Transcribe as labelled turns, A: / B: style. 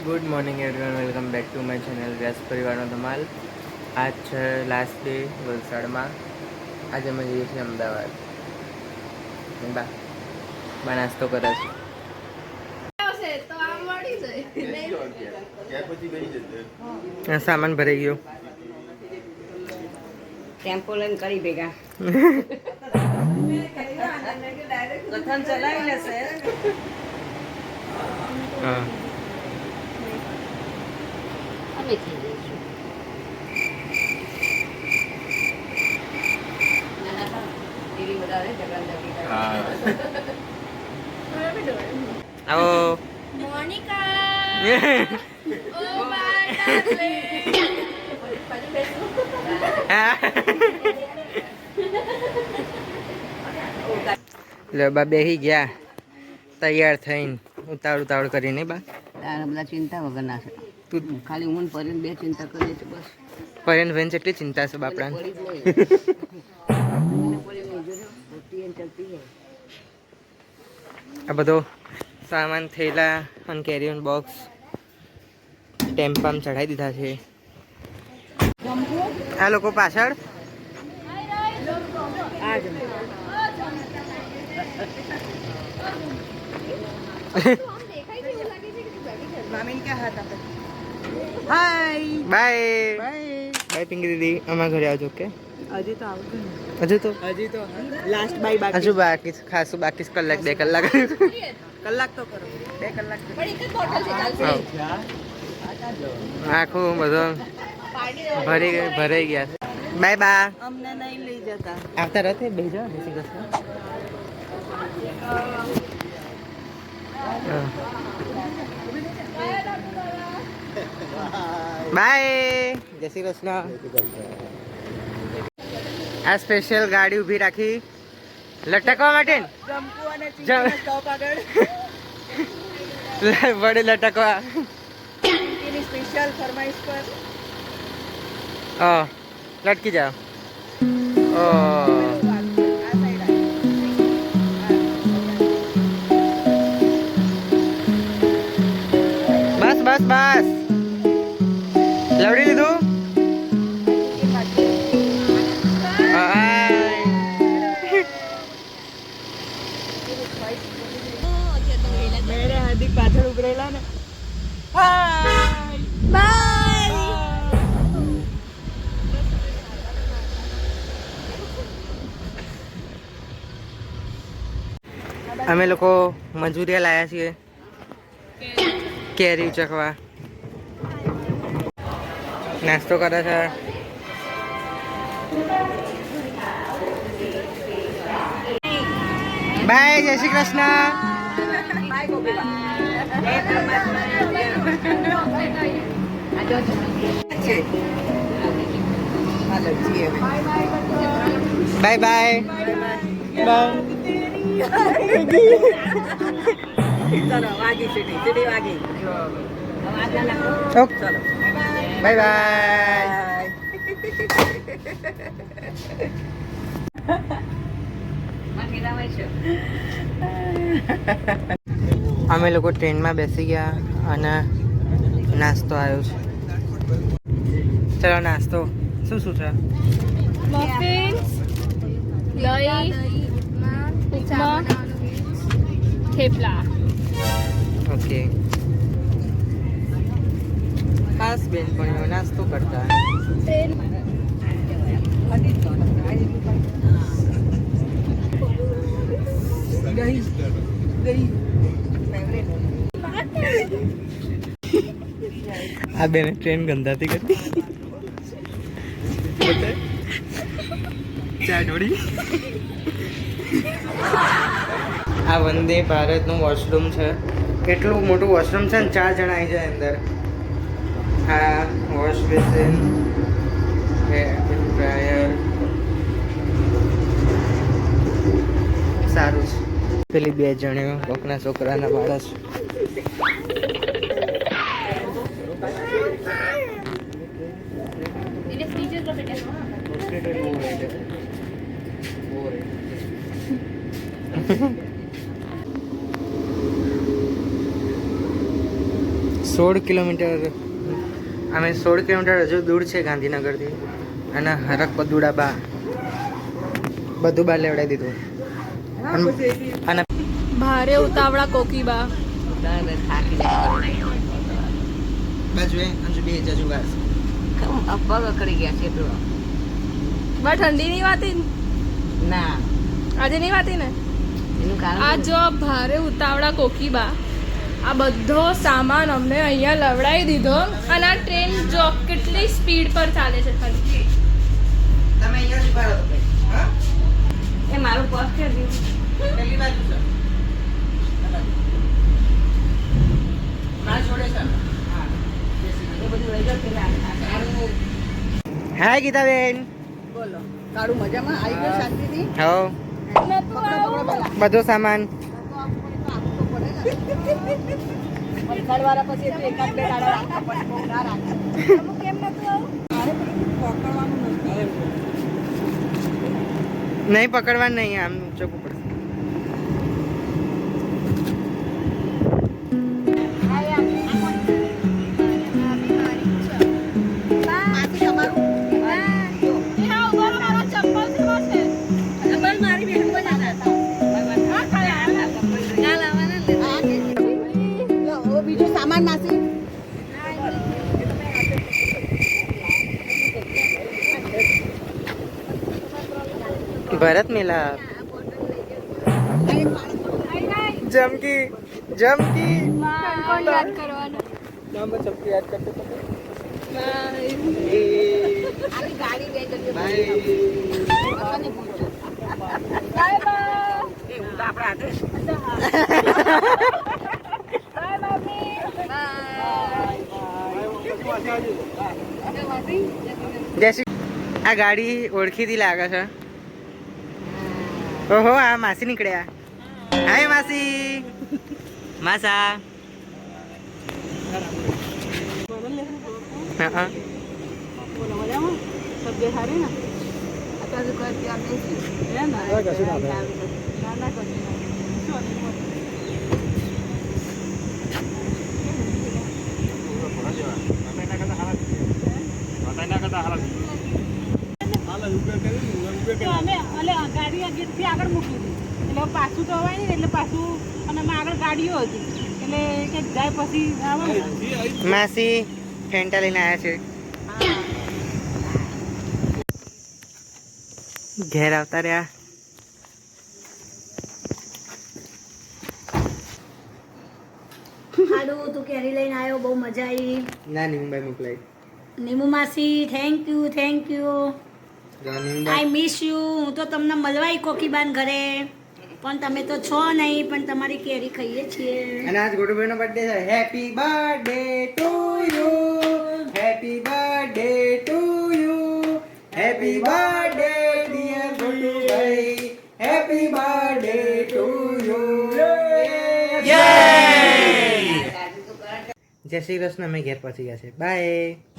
A: Good morning everyone, welcome back to my channel Vyas પરિવારનો ધમાલ. આજ છે લાસ્ટ ડે વલસાડમાં. આજે અમે જઈએ છીએ અમદાવાદ. બા બા નાસ્તો કરે છે. સામાન ભરાઈ ગયો.
B: ટેમ્પો લઈને કરી ભેગા કથન ચલાવી લેશે.
A: હા,
B: અમે થઈ જઈશું.
A: આવો. લે બા બેહી ગયા તૈયાર થઈને ઉતાવળ કરીને. બા
B: તારા બધા ચિંતા વગર ના છે.
A: તું
B: ખાલી હું પરીને બે ચિંતા કરીએ છે બસ.
A: પર્યન ભાઈ જેટલી ચિંતા છે બાપડાને. આ બધો સામાન થેલા અને કેરીઓન બોક્સ ટેમ્પામાં ચઢાવી દીધા છે. આ લોકો પાછળ બાય બાય પિંકી દીદી, અમારા ઘરે આવજો. ઓકે,
B: હજી તો આવતું
A: હજુ તો
B: લાસ્ટ બાય બાકી
A: હજુ બાકી ખાસું બાકી કલાક 2 કલાક
B: કલાક તો કરો 2 કલાક
A: આખું બધું ભરાઈ ગયા છે. બાય બા.
B: અમને નહીં લઈ જતા.
A: આવતા રહે બેજો. બાય, જય શ્રી કૃષ્ણ. આ સ્પેશિયલ ગાડી ઊભી રાખી લટકવા માટે
B: જંપુ અને ચીકીના સ્ટોપ આગળ
A: વડે લટકવા.
B: ચીકીની સ્પેશિયલ ફરમાઈશ પર
A: લટકી જાઓ. બસ બસ બસ, લવડી લીધું.
B: મેરે હાર્દિક પાછળ ઉભરેલા ને.
A: અમે લોકો મજૂરિયા લાયા છીએ કેરી ઉચકવા. નાસ્તો કરે છે. બાય, જય શ્રી કૃષ્ણ. Bye bye.
B: ચલો વાગી સીડી વાગી.
A: ઓકે, ચલો બાય બાય. અમે લોકો ટ્રેનમાં બેસી ગયા અને નાસ્તો આવ્યો છે. ચલો નાસ્તો શું શું છે?
C: મફિન્સ, દહીં, ઉપમા, થેપલા.
A: ઓકે, ખાસ બેનપણીઓ નાસ્તો કરતા. આ બેને ટ્રેન ગંધાતી કરતી ચા ઢોળી. આ વંદે ભારતનું વોશરૂમ છે. કેટલું મોટું વોશરૂમ છે ને 4 જણા આવી જાય અંદર. આ વોશ બેસિન, ડ્રાયર સારું છે. પેલી 2 જણીઓ કોકના છોકરાના બાળક. 16 કિલોમીટર અમે 16 કિલોમીટર હજુ દૂર છે ગાંધીનગરથી અને હરક પદુડા બા બધું બહાર લેવડાવી દીધું અને
C: ભારે ઉતાવળા કોકીબા
A: બાજુ અંજુ બે જજુ ગાસ
B: પગ અકડી ગયા છે એટલું
C: બા ઠંડી નહીં વાતી ને?
B: ના
C: આજે નહીં વાતી ને
B: એનું કારણ
C: આ જો ભારે ઉતાવળા કોકીબા આ બધો સામાન અમને અહીંયા લવડાવી દીધો અને આ ટ્રેન જો કેટલી સ્પીડ પર ચાલે છે ખાલી
A: તમે અહીંયા જ ઉભા રહો હા
B: એ મારું પગ છે
A: પેલી બાજુ છે ના છોડે છે હા
B: એ બધું લઈ જાઓ પેલા
A: હાય ગીતાબેન
B: બોલો કાળું મજામાં આવી ગયો શાંતિથી
A: હો બધો સામાન
B: વલસાડવાળા પછી એટલું એકાદ બે દાડા રાખવા પડે બહુ ના રાખે કેમ નતું આવું મારે પેલું પકડવાનું નથી
A: નહીં પકડવાનું નહીં આમ ચોખ્ખું પડશે
B: બીજું સામાન માસી
A: ભરત મિલાપ જમકી જમકી
C: કોણ યાદ કરવાનો
A: નામ ચમકી યાદ કરતો
B: આની ગાડી બે જગ્યાએ
A: બાય
B: આપણને પૂછો
C: બાય બાય
B: એ હું તો આપણા હાથે
C: બાય મમ્મી
A: જય શ્રી આ ગાડી ઓળખીથી લાગે છે ઓહો આ માસી નીકળ્યા હાય માસી માસા હા
B: બોલો મજામાં તબિયત સારી ને અત્યારે કોઈ ત્યાં બેસી હે ને ના કશું ગાડી ગેટથી આગળ મૂકી હતી એટલે પાછું તો અવાય નહીં એટલે પાછું અને આગળ ગાડીઓ હતી એટલે કે જાય પછી આવે
A: માસી ફેન્ટા લઈને આવ્યા છે ઘેર આવતા રહ્યા
D: હાલો તું કેરી લઈને આવ્યો બહુ મજા આવી
A: ના નિમુંબાઈ મોકલાઈ
D: નીમુ માસી thank you I miss you હું તો તમને મળવાઈ કોકીબાન ઘરે પણ તમે તો છો નહીં પણ તમારી કેરી ખાઈએ છીએ
A: અને આજ ગોટુભાઈનો બર્થડે છે happy birthday to you happy birthday to you happy birthday dear Gotubhai happy birthday to you જય શ્રી કૃષ્ણ અમે ઘેર પહોંચી ગયા છે બાય